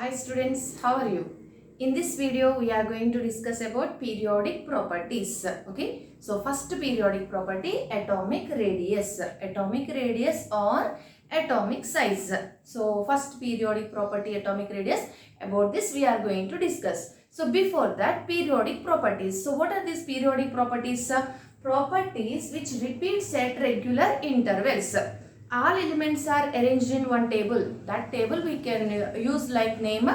Hi students, how are you? In this video, we are going to discuss about periodic properties. Okay, so first periodic property, atomic radius. Atomic radius or atomic size. So first periodic property, atomic radius. About this, we are going to discuss. So before that, periodic properties. So what are these periodic properties? Properties which repeats at regular intervals. All elements are arranged in one table. That table we can use like name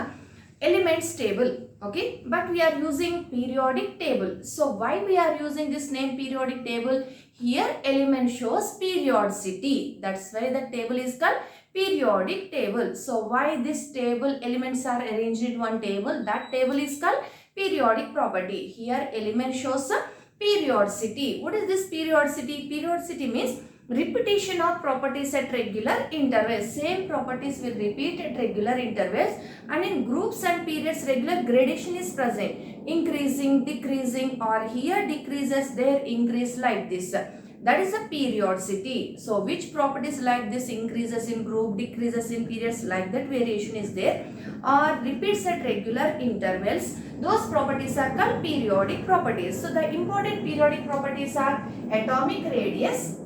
elements table. Okay, but we are using periodic table. So why we are using this name periodic table? Here element shows periodicity. That's why the table is called periodic table. So why this table elements are arranged in one table? That table is called periodic property. Here element shows periodicity. What is this periodicity? Periodicity means repetition of properties at regular intervals. Same properties will repeat at regular intervals, and in groups and periods regular gradation is present. Increasing, decreasing, or here decreases, there increase, like this. That is a periodicity. So which properties like this increases in group, decreases in periods, like that variation is there, or repeats at regular intervals. Those properties are called periodic properties. So the important periodic properties are atomic radius,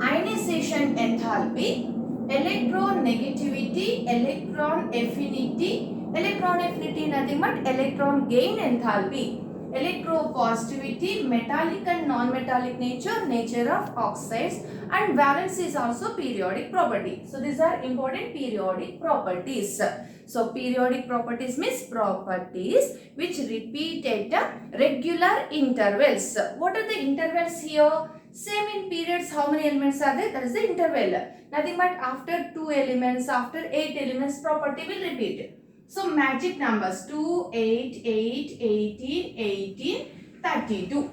ionization enthalpy, electron negativity, electron affinity. Electron affinity nothing but electron gain enthalpy. Electropositivity, metallic and non-metallic nature, nature of oxides, and valence is also periodic property. So these are important periodic properties. So periodic properties means properties which repeat at regular intervals. What are the intervals here? Same in periods, how many elements are there? That is the interval. Nothing but after 2 elements, after 8 elements, property will repeat. So magic numbers 2, 8, 8, 18, 18, 32.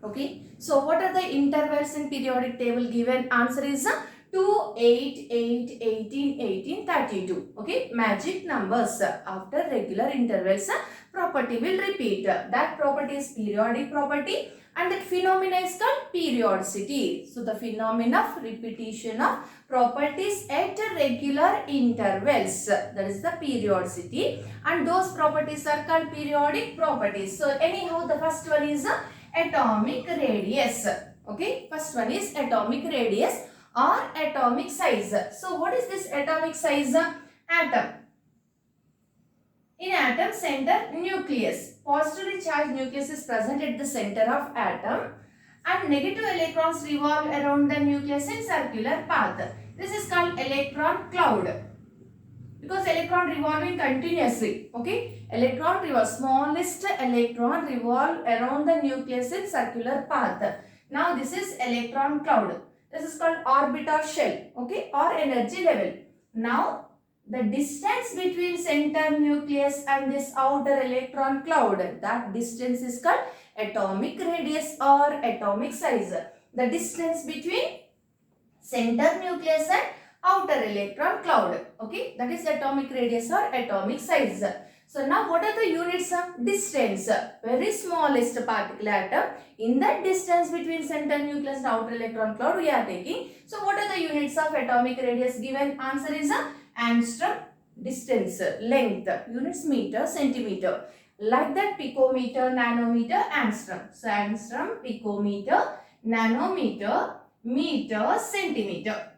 Okay. So what are the intervals in periodic table given? Answer is 2, 8, 8, 18, 18, 32. Okay. Magic numbers after regular intervals, property will repeat. That property is periodic property. And that phenomena is called periodicity. So the phenomena of repetition of properties at regular intervals, that is the periodicity, and those properties are called periodic properties. So anyhow, the first one is atomic radius. Okay, first one is atomic radius or atomic size. So what is this atomic size? Atom. In atom center, nucleus. Positively charged nucleus is present at the center of atom, and negative electrons revolve around the nucleus in circular path. This is called electron cloud, because electron revolving continuously. Okay, electron revolve, smallest electron revolve around the nucleus in circular path. Now this is electron cloud. This is called orbital shell. Okay, or energy level. Now the distance between center nucleus and this outer electron cloud, that distance is called atomic radius or atomic size. The distance between center nucleus and outer electron cloud. Okay, that is atomic radius or atomic size. So now what are the units of distance? Very smallest particle atom. In that distance between center nucleus and outer electron cloud we are taking. So what are the units of atomic radius given? Answer is angstrom. Distance, length, units meter, centimeter. Like that, picometer, nanometer, angstrom. So angstrom, picometer, nanometer, meter, centimeter.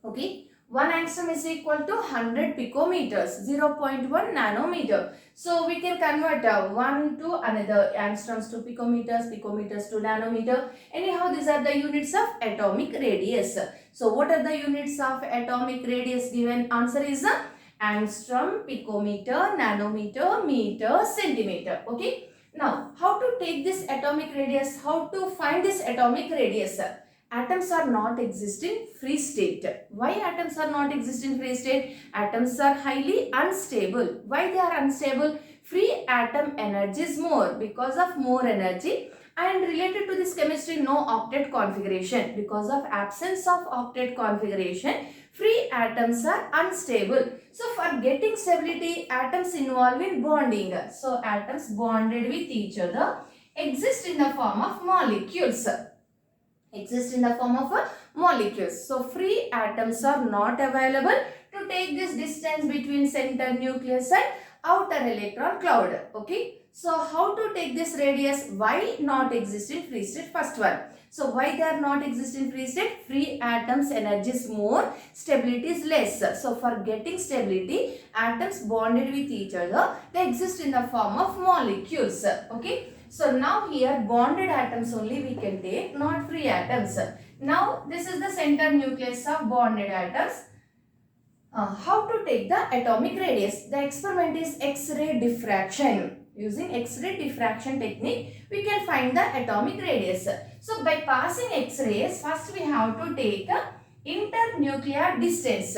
Okay. 1 angstrom is equal to 100 picometers, 0.1 nanometer. So we can convert one to another, angstroms to picometers, picometers to nanometer. Anyhow, these are the units of atomic radius. So what are the units of atomic radius given? Answer is angstrom, picometer, nanometer, meter, centimeter. Okay. Now, how to take this atomic radius? How to find this atomic radius? Atoms are not exist in free state. Why atoms are not exist in free state? Atoms are highly unstable. Why they are unstable? Free atom energy is more. Because of more energy, and related to this chemistry, no octet configuration. Because of absence of octet configuration, free atoms are unstable. So for getting stability, atoms involve in bonding. So atoms bonded with each other exist in the form of molecules. Exist in the form of molecules. So free atoms are not available to to take this distance between center nucleus and outer electron cloud. Okay. So how to take this radius? Why not exist in free state? First one. So why they are not exist in free state? Free atoms energy is more, stability is less. So for getting stability, atoms bonded with each other, they exist in the form of molecules. Okay. So now here bonded atoms only we can take, not free atoms. Now this is the center nucleus of bonded atoms. How to take the atomic radius? The experiment is X-ray diffraction. Using X-ray diffraction technique, we can find the atomic radius. So by passing X-rays, first we have to take internuclear distance.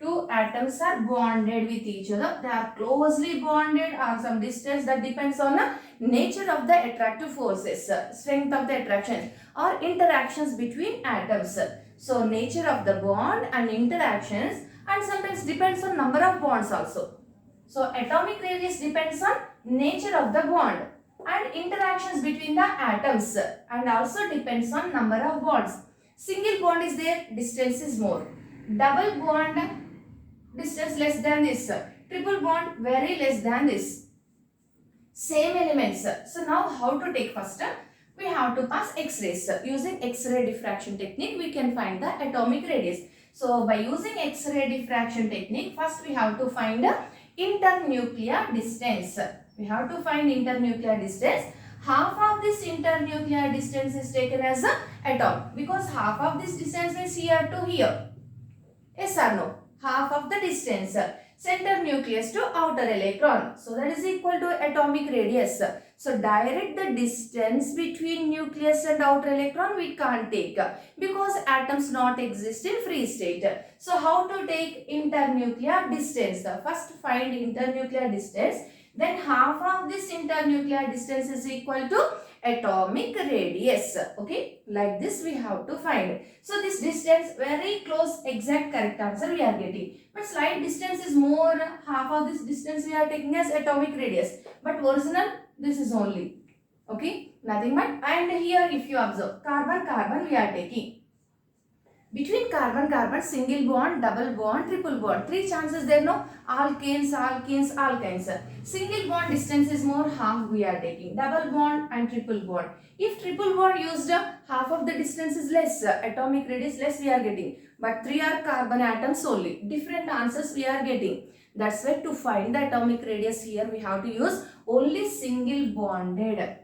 Two atoms are bonded with each other. They are closely bonded or some distance that depends on the nature of the attractive forces, strength of the attraction or interactions between atoms. So nature of the bond and interactions, and sometimes depends on number of bonds also. So atomic radius depends on nature of the bond and interactions between the atoms, and also depends on number of bonds. Single bond is there, distance is more. Double bond, distance less than this. Triple bond, very less than this. Same elements. So now how to take first? We have to pass X-rays. Using X-ray diffraction technique, we can find the atomic radius. So by using X-ray diffraction technique, first we have to find the internuclear distance. We have to find internuclear distance. Half of this internuclear distance is taken as a atom, because half of this distance is here to here. Yes or no? Half of the distance. Center nucleus to outer electron. So that is equal to atomic radius. So direct the distance between nucleus and outer electron we can't take, because atoms not exist in free state. So how to take internuclear distance? First find internuclear distance. Then half of this internuclear distance is equal to atomic radius. Okay, like this we have to find. So this distance, very close, exact, correct answer we are getting. But slight distance is more. Half of this distance we are taking as atomic radius. But original, this is only. Okay, nothing but. And here if you observe, carbon, carbon we are taking. Between carbon, carbon, single bond, double bond, triple bond. Three chances there, no? Alkanes, alkenes, alkynes. Single bond distance is more, half we are taking. Double bond and triple bond. If triple bond used, half of the distance is less. Atomic radius less we are getting. But three are carbon atoms only. Different answers we are getting. That's why to find the atomic radius here we have to use only single bonded.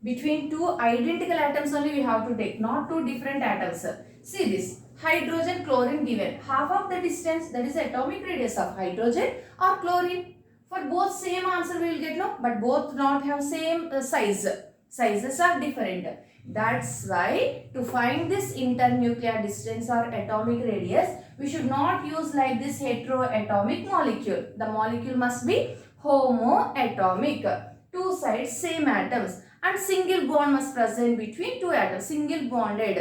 Between two identical atoms only we have to take, not two different atoms. See this, hydrogen, chlorine given. Half of the distance, that is atomic radius of hydrogen or chlorine. For both same answer we will get, no? But both not have same size. Sizes are different. That's why to find this internuclear distance or atomic radius, we should not use like this heteroatomic molecule. The molecule must be homoatomic. Two sides same atoms. And single bond must present between two atoms. Singly bonded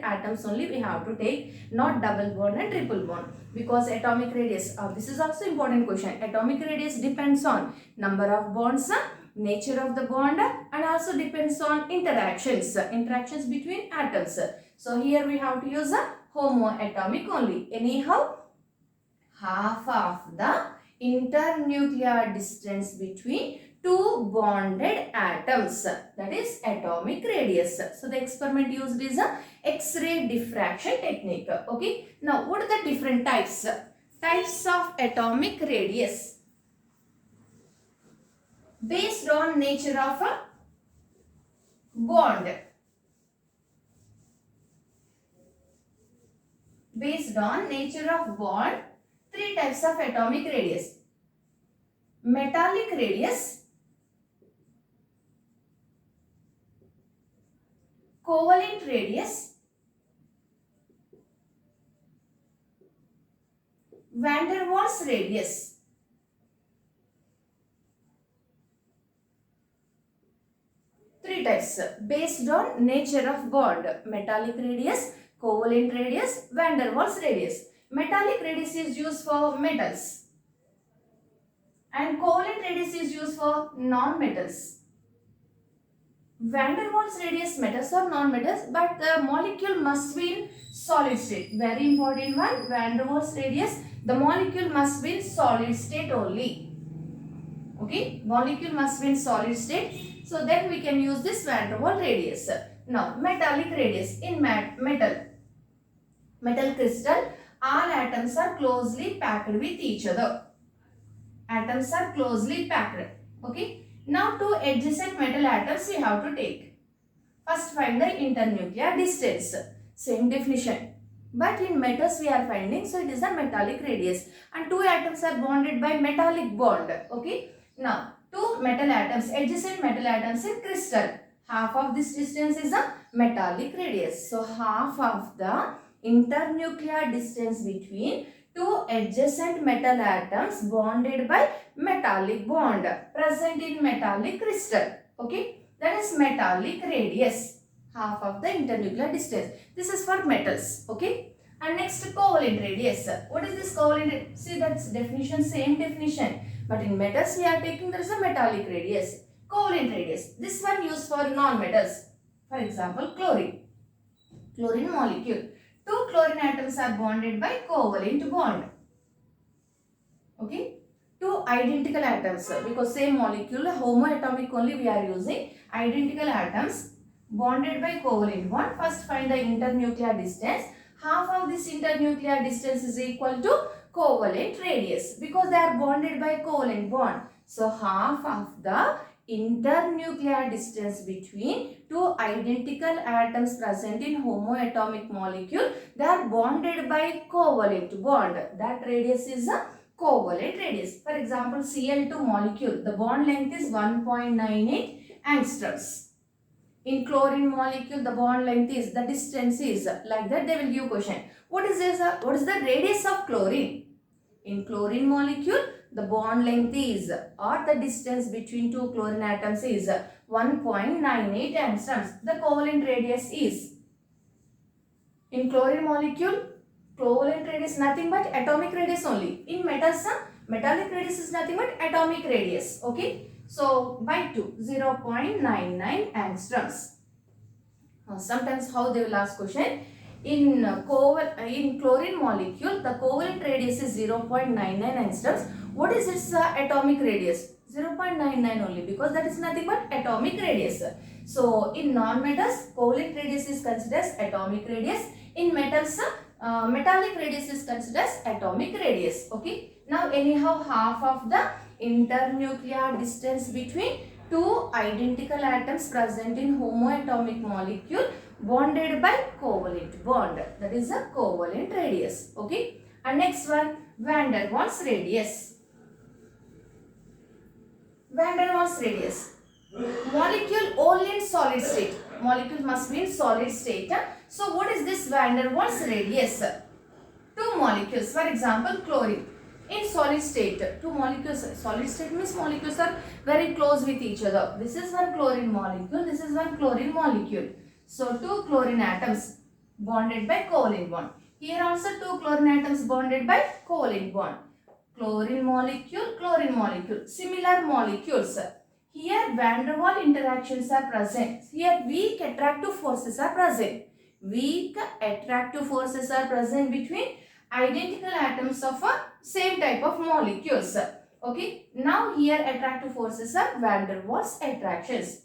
atoms only we have to take, not double bond and triple bond. Because atomic radius, this is also important question. Atomic radius depends on number of bonds, nature of the bond, and also depends on interactions between atoms. So here we have to use a homoatomic only. Anyhow, half of the internuclear distance between two bonded atoms, that is atomic radius. So the experiment used is a X-ray diffraction technique. Okay. Now what are the different types? Types of atomic radius based on nature of a bond. Based on nature of bond, three types of atomic radius. Metallic radius, covalent radius, van der Waals radius. Three types based on nature of bond. Metallic radius, covalent radius, van der Waals radius. Metallic radius is used for metals and covalent radius is used for non-metals. van der Waals radius metals or non-metals, but the molecule must be in solid state. Very important one, van der Waals radius, the molecule must be in solid state only. Okay, molecule must be in solid state. So then we can use this van der Waals radius. Now metallic radius, in metal crystal, all atoms are closely packed with each other. Atoms are closely packed. Okay. Now two adjacent metal atoms we have to take. First find the internuclear distance. Same definition. But in metals we are finding, so it is the metallic radius. And two atoms are bonded by metallic bond. Okay. Now two metal atoms, adjacent metal atoms in crystal. Half of this distance is a metallic radius. So half of the internuclear distance between two adjacent metal atoms bonded by metallic bond present in metallic crystal. Okay, that is metallic radius, half of the internuclear distance. This is for metals. Okay, and next covalent radius. What is this covalent? See, that's definition, same definition, but in metals we are taking, there is a metallic radius. Covalent radius, this one used for non-metals. For example, chlorine molecule. Two chlorine atoms are bonded by covalent bond. Okay, two identical atoms, because same molecule, homoatomic only we are using. Identical atoms bonded by covalent bond. First find the internuclear distance. Half of this internuclear distance is equal to covalent radius, because they are bonded by covalent bond. So half of the internuclear distance between two identical atoms present in homoatomic molecule, they are bonded by covalent bond. That radius is a covalent radius. For example, Cl2 molecule, the bond length is 1.98 angstroms. In chlorine molecule, the bond length is, the distance is, like that they will give question. What is this? What is the radius of chlorine? In chlorine molecule, the bond length is, or the distance between two chlorine atoms is 1.98 angstroms. The covalent radius is, in chlorine molecule, covalent radius nothing but atomic radius only. In metals, metallic radius is nothing but atomic radius. Okay. So by 2, 0.99 angstroms. Sometimes how they will ask question. In chlorine molecule, the covalent radius is 0.99 angstroms. What is its atomic radius? 0.99 only, because that is nothing but atomic radius. So in non-metals, covalent radius is considered as atomic radius. In metals, metallic radius is considered as atomic radius. Okay. Now anyhow, half of the internuclear distance between two identical atoms present in homoatomic molecule bonded by covalent bond. That is a covalent radius. Okay. And next one, van der Waals radius. Van der Waals radius. Molecule only in solid state. Molecule must be in solid state. So what is this van der Waals radius? Two molecules, for example, chlorine. In solid state, two molecules, solid state means molecules are very close with each other. This is one chlorine molecule, this is one chlorine molecule. So two chlorine atoms bonded by covalent bond. Here also two chlorine atoms bonded by covalent bond. Chlorine molecule, similar molecules. Here van der Waals interactions are present. Here weak attractive forces are present. Weak attractive forces are present between identical atoms of a same type of molecules. Okay. Now here attractive forces are van der Waals attractions.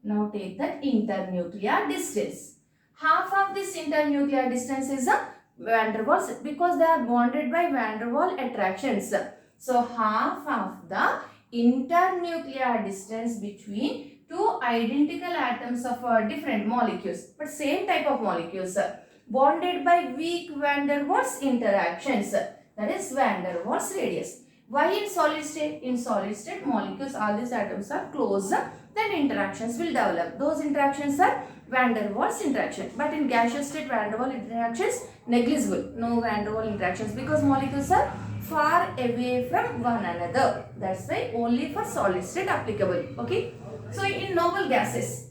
Now take the internuclear distance. Half of this internuclear distance is a van der Waals, because they are bonded by van der Waals attractions. So half of the internuclear distance between two identical atoms of different molecules, but same type of molecules, bonded by weak van der Waals interactions. That is van der Waals radius. Why in solid state? In solid state molecules, all these atoms are close, then interactions will develop. Those interactions are van der Waals interaction. But in gaseous state, van der Waals interactions negligible. No van der Waals interactions, because molecules are far away from one another. That's why only for solid state applicable. Okay. So in noble gases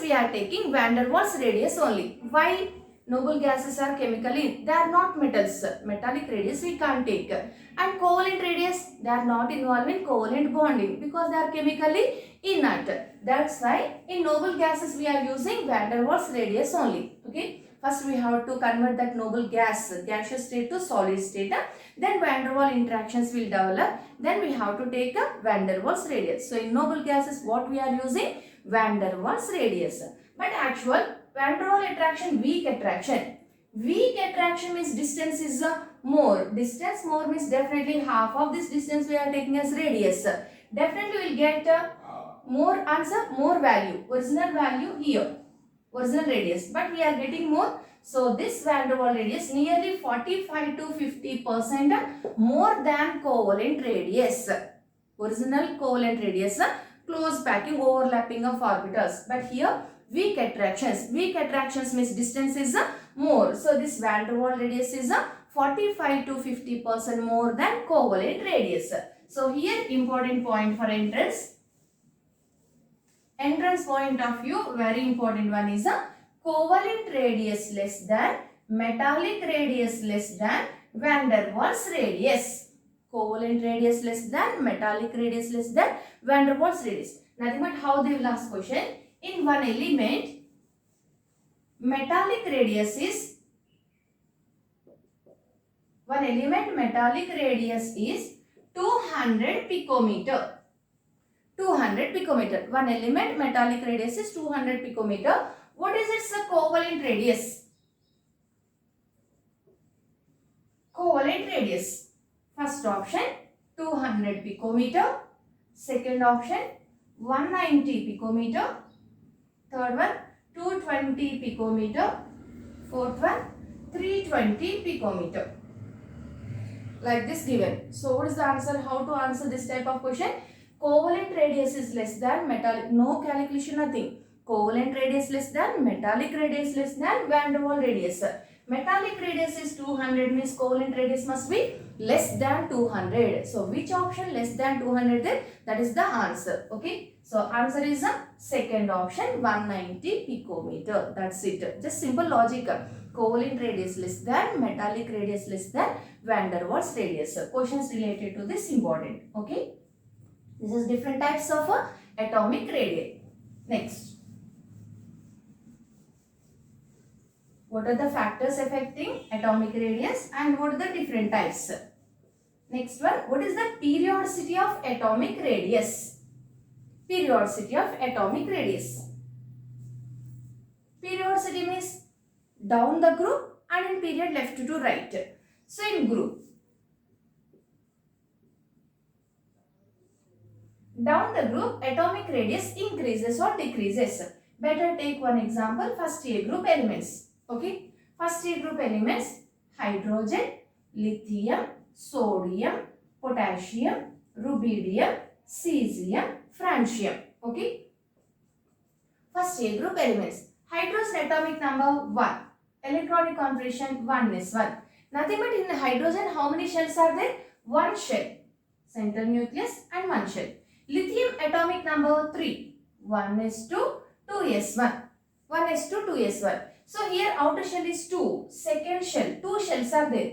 we are taking van der Waals radius only. Why Noble gases are chemically, they are not metals. Metallic radius we can't take. And covalent radius, they are not involved in covalent bonding because they are chemically inert. That's why in noble gases we are using van der Waals radius only. Okay. First we have to convert that noble gaseous state to solid state. Then van der Waals interactions will develop. Then we have to take a van der Waals radius. So in noble gases what we are using? Van der Waals radius. But actual van der Waals attraction, weak attraction. Weak attraction means distance is more. Distance more means definitely half of this distance we are taking as radius. Definitely we will get more answer, more value. Original value here. Original radius. But we are getting more. So this van der Waals radius nearly 45 to 50% more than covalent radius. Original covalent radius, close packing, overlapping of orbitals. But here weak attractions. Weak attractions means distance is more. So this van der Waals radius is 45 to 50% more than covalent radius. So here important point for entrance. Entrance point of view, very important one is a covalent radius less than metallic radius less than van der Waals radius. Covalent radius less than metallic radius less than van der Waals radius. Nothing but how they will ask question. In one element, metallic radius is 200 picometer. 200 picometer. One element metallic radius is 200 picometer. What is its covalent radius? Covalent radius. First option 200 picometer. Second option 190 picometer. Third one 220 picometer. Fourth one 320 picometer. Like this given. So what is the answer? How to answer this type of question? Covalent radius is less than metallic. No calculation, nothing. Covalent radius less than metallic radius less than van der Waals radius. Metallic radius is 200 means covalent radius must be less than 200. So which option less than 200 then? That is the answer. Okay. So answer is the second option 190 picometer. That's it. Just simple logic. Covalent radius less than metallic radius less than van der Waals radius. Questions related to this important. Okay. This is different types of atomic radii. Next. What are the factors affecting atomic radius and what are the different types? Next one. What is the periodicity of atomic radius? Periodicity of atomic radius. Periodicity means down the group and in period left to right. So in group. Down the group, atomic radius increases or decreases. Better take one example, first A group elements. Okay, first A group elements, hydrogen, lithium, sodium, potassium, rubidium, cesium, francium. Okay, first A group elements. Hydrogen atomic number 1. Electronic configuration 1s1. Nothing but in hydrogen, how many shells are there? One shell. Central nucleus and one shell. Lithium atomic number 3. 1s2, 2s1. 1s2, 2s1. So here outer shell is 2. Second shell, 2 shells are there.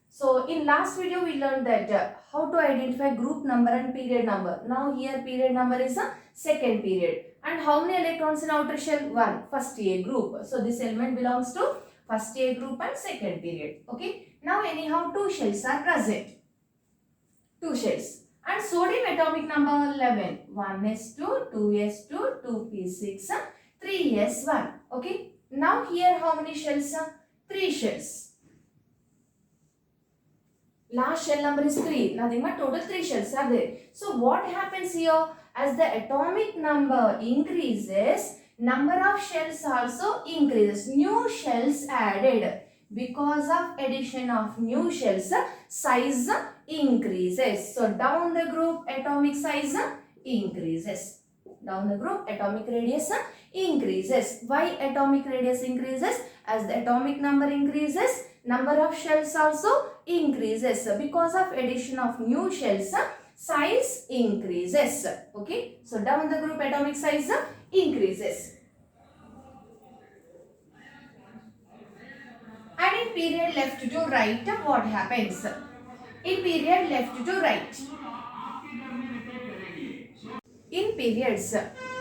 So in last video we learned that how to identify group number and period number. Now here period number is a second period. And how many electrons in outer shell? 1. First A group. So this element belongs to first A group and second period. Okay. Now anyhow 2 shells are present. 2 shells. And sodium atomic number 11. 1s2, 2s2, 2p6, 3s1. Okay. Now here how many shells? 3 shells. Last shell number is 3. Nothing but total 3 shells are there. So what happens here? As the atomic number increases, number of shells also increases. New shells added. Because of addition of new shells, size increases. So down the group atomic size increases. Down the group atomic radius increases. Why atomic radius increases? As the atomic number increases, number of shells also increases. Because of addition of new shells, size increases. Okay. So down the group atomic size increases. And in period left to right, what happens? In period left to right. In periods,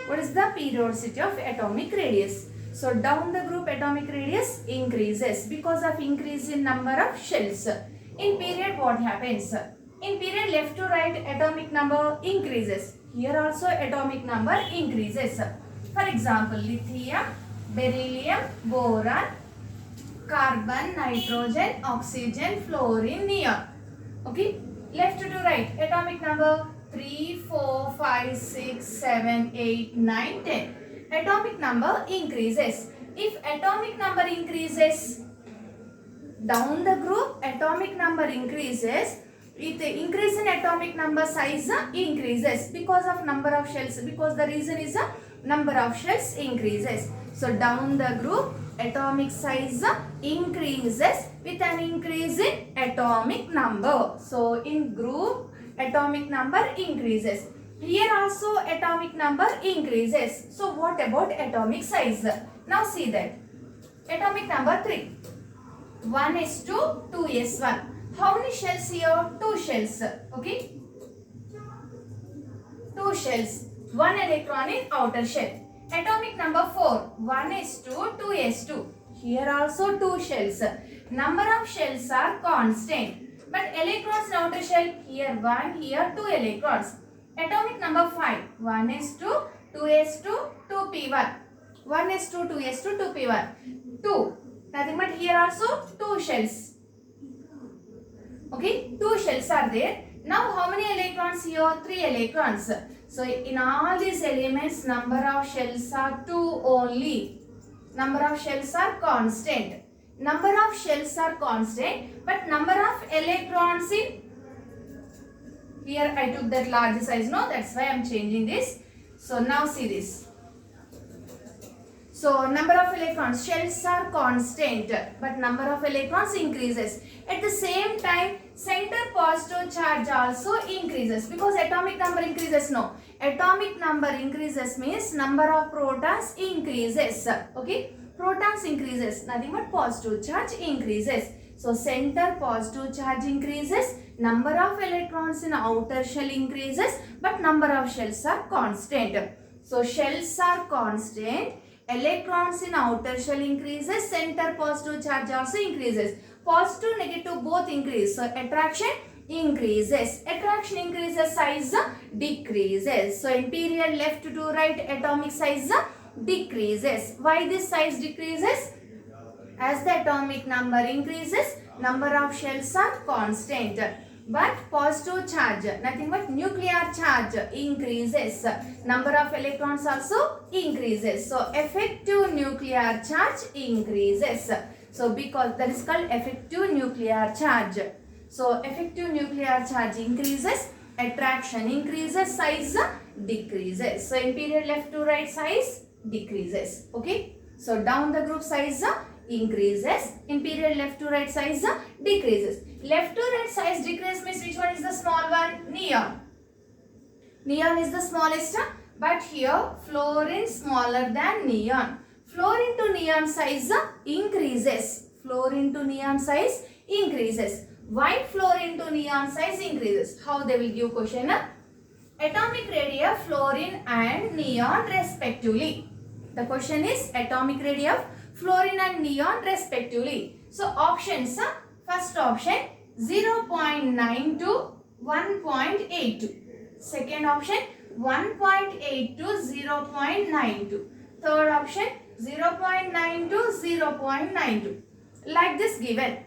what is the periodicity of atomic radius? So down the group atomic radius increases because of increase in number of shells. In period what happens? In period left to right atomic number increases. Here also atomic number increases. For example, lithium, beryllium, boron, carbon, nitrogen, oxygen, fluorine, neon. Okay, left to right atomic number 3, 4, 5, 6, 7, 8, 9, 10. Atomic number increases. If atomic number increases, down the group atomic number increases. With the increase in atomic number size increases because of number of shells, because the reason is number of shells increases. So down the group atomic size increases with an increase in atomic number. So in group atomic number increases. Here also atomic number increases. So what about atomic size? Now see that. Atomic number 3. 1s2, 2s1. How many shells here? 2 shells. Okay. 2 shells. 1 electron in outer shell. Atomic number 4. 1s2, 2s2. Here also 2 shells. Number of shells are constant. But electrons in outer shell, here 1, here 2 electrons. Atomic number 5. 1s2, 2s2, 2p1. 1s2, 2s2, 2p1. 2. Nothing but here also 2 shells. Okay, 2 shells are there. Now how many electrons here? 3 electrons. So in all these elements number of shells are 2 only. Number of shells are constant. Number of shells are constant, but number of electrons in, here I took that large size, no, that's why I am changing this. So now see this. So number of electrons, shells are constant, but number of electrons increases. At the same time, center positive charge also increases because atomic number increases. No, atomic number increases means number of protons increases. Okay, protons increases, nothing but positive charge increases. So center positive charge increases, number of electrons in outer shell increases, but number of shells are constant. So shells are constant. Electrons in outer shell increases, center positive charge also increases. Positive, negative both increase. So attraction increases. Attraction increases, size decreases. So in period left to right atomic size decreases. Why this size decreases? As the atomic number increases, number of shells are constant. But positive charge, nothing but nuclear charge increases. Number of electrons also increases. So effective nuclear charge increases. So because that is called effective nuclear charge. So effective nuclear charge increases, attraction increases, size decreases. So in period left to right size decreases. Okay. So down the group size increases. In period left to right size decreases. Left to right size decrease means which one is the small one? Neon. Neon is the smallest, but here fluorine smaller than neon. Fluorine to neon size increases. Fluorine to neon size increases. Why fluorine to neon size increases? How they will give question? Atomic radii of fluorine and neon respectively. The question is atomic radii of fluorine and neon respectively. So options, first option 0.9 to 1.82. Second option 1.8 to 0.92. Third option 0.9 to 0.92. Like this given.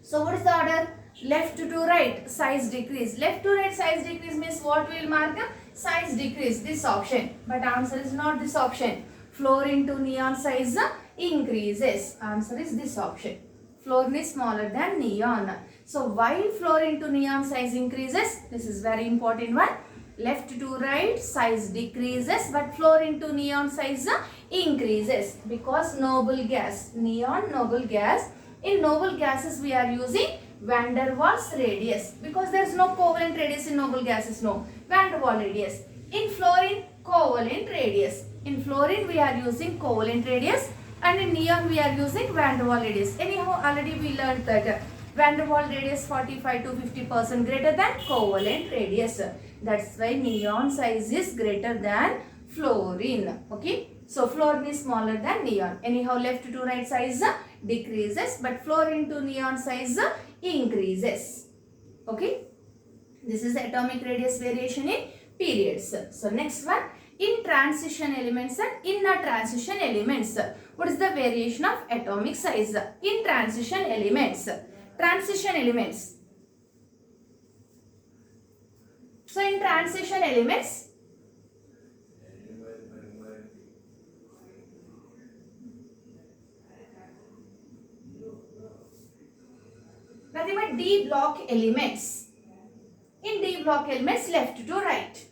So what is the order? Left to right size decrease. Left to right size decrease means what we will mark? Size decrease, this option. But answer is not this option. Fluorine to neon size increases. Answer is this option. Fluorine is smaller than neon. So why fluorine to neon size increases? This is very important one. Left to right size decreases, but fluorine to neon size increases because noble gas. Neon noble gas. In noble gases we are using van der Waals radius because there is no covalent radius in noble gases. No, van der Waals radius. In fluorine, covalent radius. In fluorine we are using covalent radius. And in neon we are using van der Waals radius. Anyhow, already we learned that van der Waals radius 45 to 50% greater than covalent radius. That's why neon size is greater than fluorine. Okay. So fluorine is smaller than neon. Anyhow, left to right size decreases, but fluorine to neon size increases. Okay. This is the atomic radius variation in periods. So next one, in transition elements and inner transition elements. What is the variation of atomic size? In transition elements. Transition elements. So in transition elements, nothing but D block elements. In D block elements, left to right.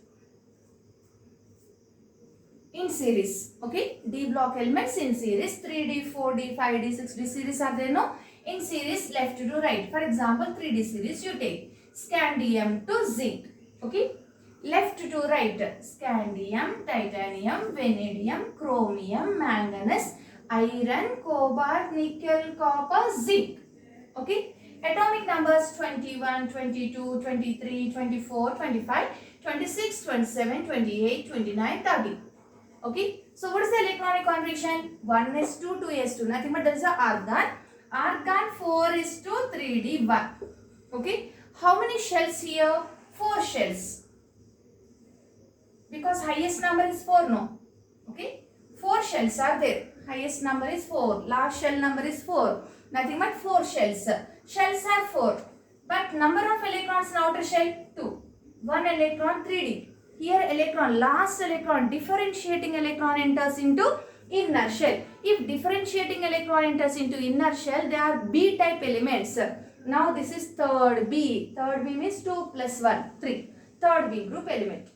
In series, okay, D block elements in series, 3D, 4D, 5D, 6D series are there, no? In series, left to right. For example, 3D series you take scandium to zinc, okay, left to right, scandium, titanium, vanadium, chromium, manganese, iron, cobalt, nickel, copper, zinc, okay. Atomic numbers 21, 22, 23, 24, 25, 26, 27, 28, 29, 30. Okay, so what is the electronic configuration? 1s2, 2s2, nothing but there is a argon. Argon 4s2, 3d1. Okay, how many shells here? 4 shells. Because highest number is 4, no? Okay, 4 shells are there. Highest number is 4. Last shell number is 4. Nothing but 4 shells. Shells are 4. But number of electrons in outer shell? 2. 1 electron, 3d. Here electron, last electron, differentiating electron enters into inner shell. If differentiating electron enters into inner shell, they are B type elements. Now this is third B. Third B means 2 plus 1, 3. Third B group element.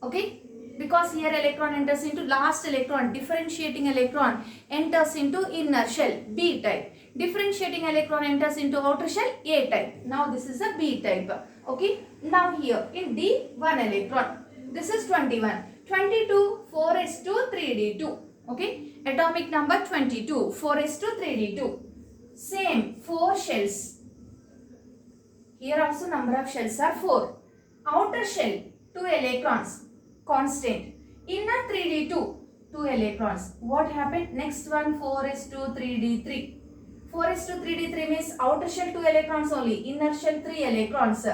Okay. Because here electron enters into last electron, differentiating electron enters into inner shell, B type. Differentiating electron enters into outer shell, A type. Now this is a B type. Okay. Now here in D, 1 electron. This is 21. 22, 4s2, 3d2. Okay. Atomic number 22, 4s2, 3d2. Same, 4 shells. Here also number of shells are 4. Outer shell, 2 electrons. Constant. Inner 3d2, 2 electrons. What happened? Next one 4s2, 3d3. 4s2, 3d3 means outer shell 2 electrons only. Inner shell 3 electrons.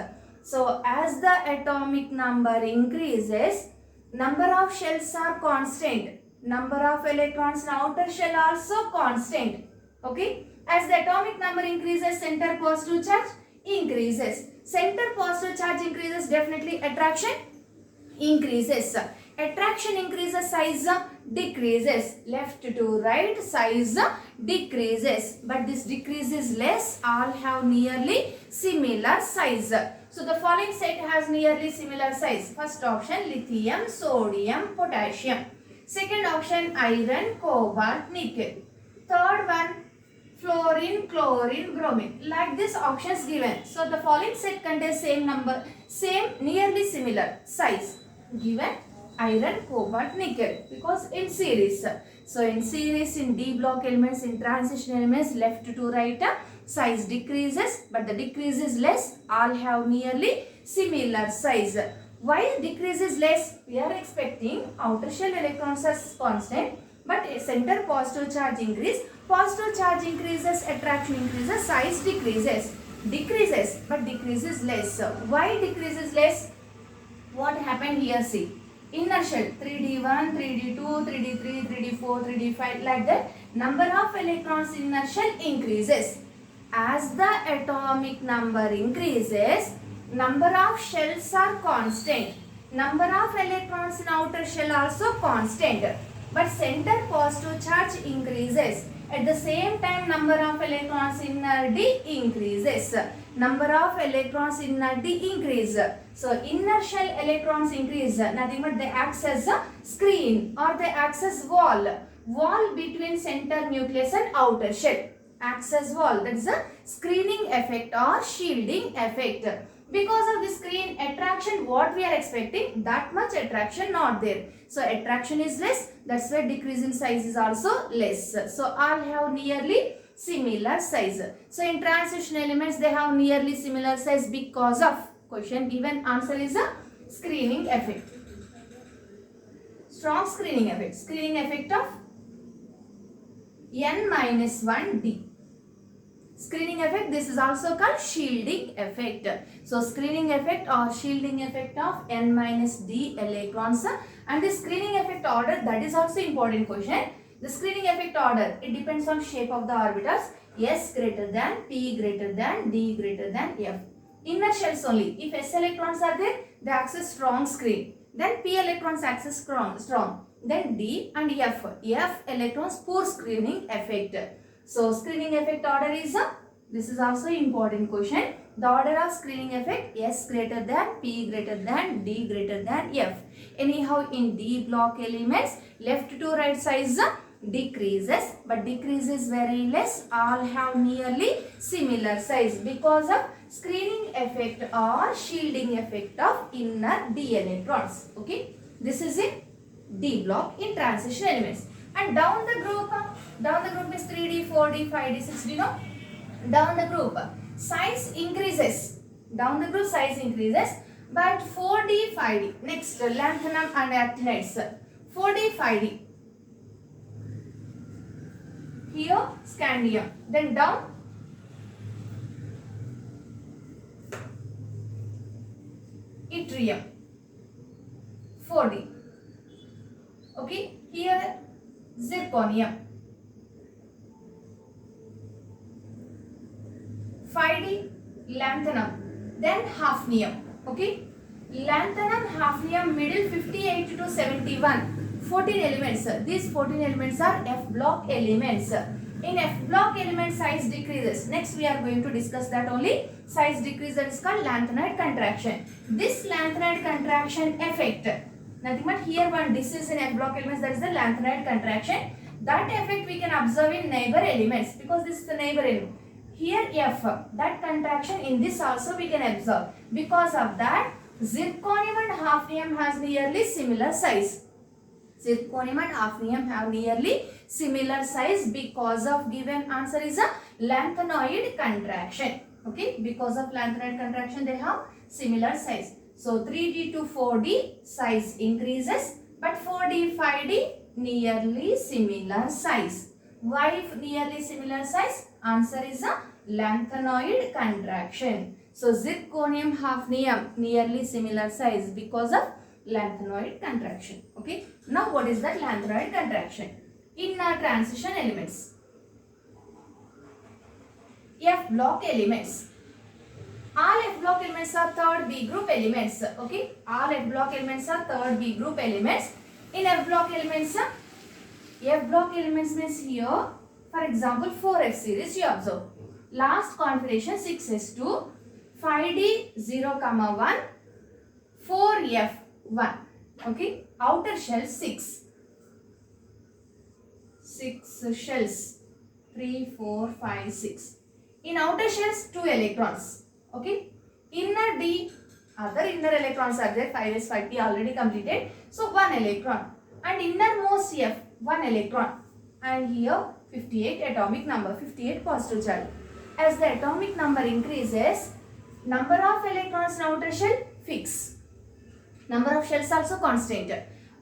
So as the atomic number increases, number of shells are constant. Number of electrons in outer shell also constant. Okay. As the atomic number increases, center positive charge increases. Center positive charge increases, definitely attraction increases. Attraction increases, size decreases. Left to right, size decreases. But this decrease is less. All have nearly similar size. So the following set has nearly similar size. First option, lithium, sodium, potassium. Second option, iron, cobalt, nickel. Third one, fluorine, chlorine, bromine. Like this options given. So the following set contains same number, same nearly similar size. Given iron, cobalt, nickel, because in series. So in series, in D block elements, in transition elements, left to right, size decreases, but the decrease is less. All have nearly similar size. Why decrease is less? We are expecting outer shell electrons are constant, but center positive charge increase. Positive charge increases, attraction increases, size decreases. Decreases, but decreases less. Why decreases less? What happened here? See, inner shell 3d1, 3d2, 3d3, 3d4, 3d5, like that. Number of electrons in inner shell increases. As the atomic number increases, number of shells are constant. Number of electrons in outer shell also constant. But center positive charge increases. At the same time, number of electrons in inner D increases. Number of electrons in inner D increase. So inner shell electrons increase. Nothing but they act as a screen or they act as wall. Wall between center nucleus and outer shell. Acts as wall. That is a screening effect or shielding effect. Because of the screen attraction, what we are expecting, that much attraction not there. So attraction is less, that's why decrease in size is also less. So all have nearly similar size. So in transition elements, they have nearly similar size because of, question given answer is a screening effect. Strong screening effect. Screening effect of n-1d. Screening effect, this is also called shielding effect. So screening effect or shielding effect of n-d electrons, and the screening effect order, that is also important question. The screening effect order, it depends on shape of the orbitals. S greater than, P greater than, D greater than F. Inner shells only. If S electrons are there, they access strong screen. Then P electrons access strong. Then D and F. F electrons poor screening effect. So screening effect order is this is also important question. The order of screening effect, S greater than, P greater than, D greater than F. Anyhow, in D block elements, left to right size decreases, but decreases very less. All have nearly similar size because of screening effect or shielding effect of inner D electrons. Okay, this is in D block in transition elements. And down the group is 3D, 4D, 5D, 6D. No, down the group size increases. Down the group size increases, but 4D, 5D. Next, lanthanum and actinides. 4D, 5D. Here scandium. Then down yttrium. 4D. Okay. Here zirconium. 5D lanthanum. Then hafnium. Okay. Lanthanum, hafnium, middle 58 to 71. 14 elements. These 14 elements are F block elements. In F block element size decreases. Next we are going to discuss that only. Size decrease, that is called lanthanide contraction. This lanthanide contraction effect, nothing but here one, this is in F block elements, that is the lanthanide contraction. That effect we can observe in neighbor elements because this is the neighbor element. Here F, that contraction in this also we can observe. Because of that, zirconium and hafnium has nearly similar size. Zirconium and hafnium have nearly similar size because of given answer is a lanthanoid contraction. Okay, because of lanthanoid contraction they have similar size. So 3D to 4D size increases, but 4D, 5D nearly similar size. Why nearly similar size? Answer is a lanthanoid contraction. So zirconium, hafnium nearly similar size because of lanthanoid contraction. Okay. Now what is that lanthanoid contraction? Inner transition elements. F block elements. All F block elements are third B group elements. Okay. All F block elements are third B group elements. In F block elements means here, for example, 4F series you observe. Last configuration 6s2, 5D 0, 1, 4F1. Okay. Outer shell 6. 6 shells. 3, 4, 5, 6. In outer shells 2 electrons. Okay. Inner D, other inner electrons are there. 5s, 5p already completed. So 1 electron. And innermost F, 1 electron. And here 58 atomic number, 58 positive charge. As the atomic number increases, number of electrons in outer shell fix. Number of shells also constant.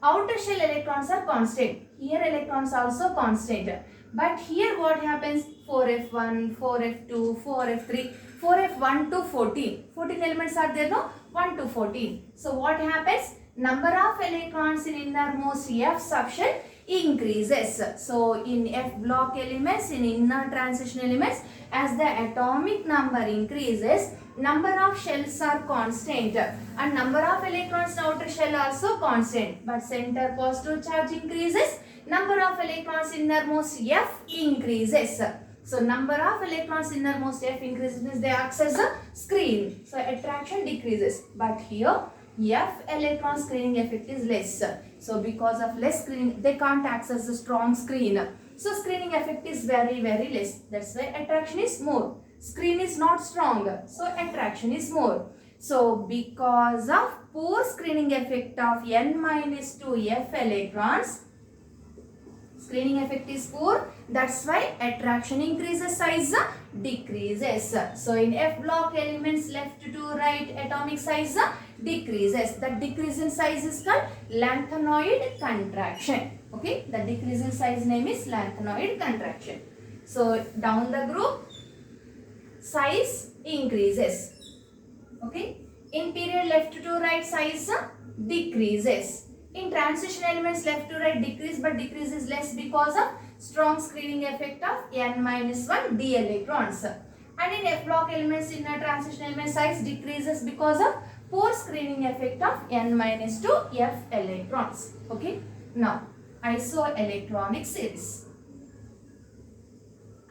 Outer shell electrons are constant. Here electrons also constant. But here what happens? 4F1, 4F2, 4F3, 4F1 to 14. 14 elements are there, no? 1 to 14. So what happens? Number of electrons in innermost F subshell increases. So in F block elements, in inner transition elements, as the atomic number increases, number of shells are constant and number of electrons in outer shell also constant, but center positive charge increases, number of electrons innermost F increases. So number of electrons innermost F increases means they access the screen, so attraction decreases. But here F electron screening effect is less. So because of less screening, they can't access the strong screen. So screening effect is very less. That's why attraction is more. Screen is not strong, so attraction is more. So because of poor screening effect of n minus 2 f electrons, screening effect is poor, that's why attraction increases, size decreases. So in F block elements left to right, atomic size decreases. The decrease in size is called lanthanoid contraction. Okay, the decrease in size name is lanthanoid contraction. So down the group, size increases. Okay, in period left to right, size decreases. In transition elements left to right decrease, but decrease is less because of strong screening effect of n-1 d electrons. And in F block elements, in a transition element, size decreases because of poor screening effect of n-2 f electrons. Okay, now isoelectronic series.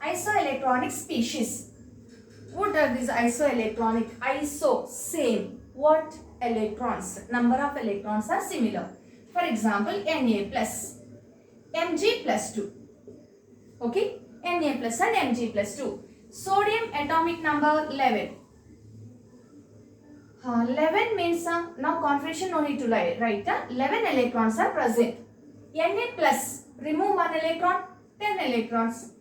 Isoelectronic species. What are these isoelectronic? Iso, same. What? Electrons. Number of electrons are similar. For example, Na plus, Mg plus 2. Okay? Na plus and Mg plus 2. Sodium atomic number 11. 11 means, now configuration no need to write. 11 electrons are present. Na plus, remove 1 electron, 10 electrons.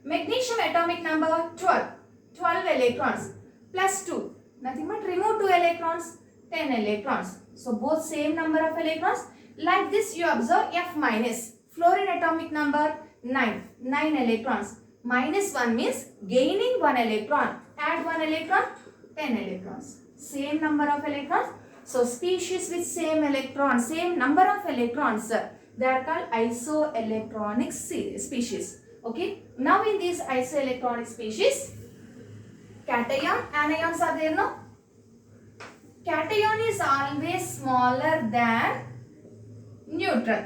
Magnesium atomic number 12. 12 electrons plus 2. Nothing but remove 2 electrons, 10 electrons. So both same number of electrons. Like this you observe F minus. Fluorine atomic number 9. 9 electrons. Minus 1 means gaining 1 electron. Add 1 electron, 10 electrons. Same number of electrons. So species with same electron, same number of electrons, they are called isoelectronic species. Okay. Now in these isoelectronic species, cation, anions are there, no? Cation is always smaller than neutral.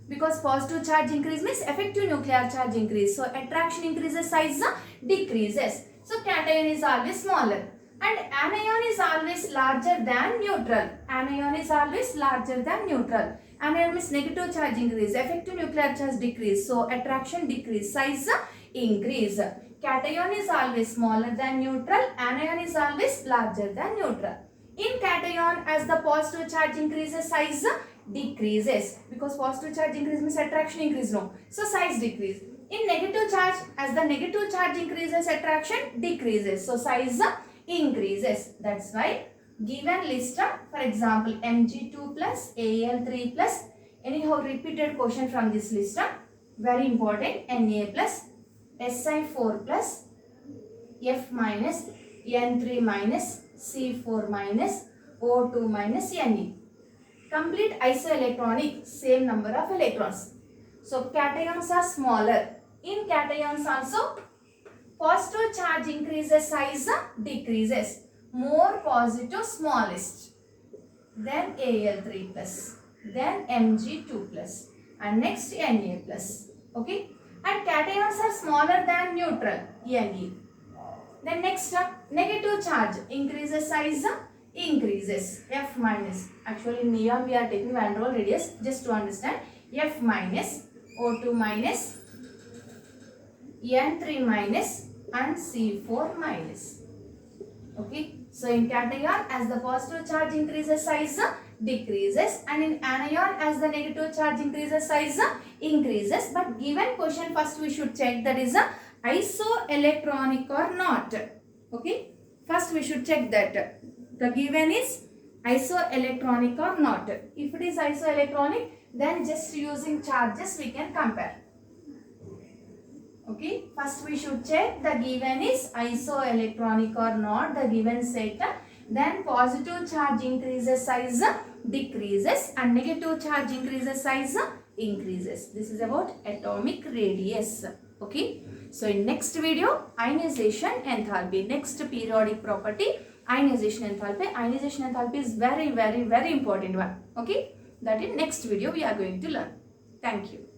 Because positive charge increase means effective nuclear charge increase. So attraction increases, size decreases. So cation is always smaller. And anion is always larger than neutral. Anion is always larger than neutral. Anion means negative charge increase, effective nuclear charge decrease. So attraction decrease, size increase. Cation is always smaller than neutral. Anion is always larger than neutral. In cation, as the positive charge increases, size decreases. Because positive charge increase means attraction increase, no. So size decrease. In negative charge, as the negative charge increases, attraction decreases. So size increases. That's why given list, for example, Mg2 plus, Al3 plus, anyhow repeated question from this list, very important, Na plus, Si4 plus, F minus, N3 minus, C4 minus, O2 minus, Ne. Complete isoelectronic, same number of electrons. So cations are smaller. In cations also, positive charge increases, size decreases. More positive, smallest. Then Al3 plus. Then Mg2 plus. And next Na plus. Okay. And cations are smaller than neutral, Ne. Then next, negative charge increases, size increases, F minus. Actually in neon we are taking van der Waals radius just to understand. F minus, O2 minus, N3 minus and C4 minus. Okay. So in cation, as the positive charge increases, size decreases, and in anion, as the negative charge increases, size increases. But given question, first we should check that is isoelectronic or not. Okay. First we should check that the given is isoelectronic or not. If it is isoelectronic, then just using charges we can compare. Okay, first we should check the given is isoelectronic or not, the given set. Then positive charge increases, size decreases, and negative charge increases, size increases. This is about atomic radius. Okay, so in next video, ionization enthalpy, next periodic property, ionization enthalpy. Ionization enthalpy is very important one. Okay, that in next video we are going to learn. Thank you.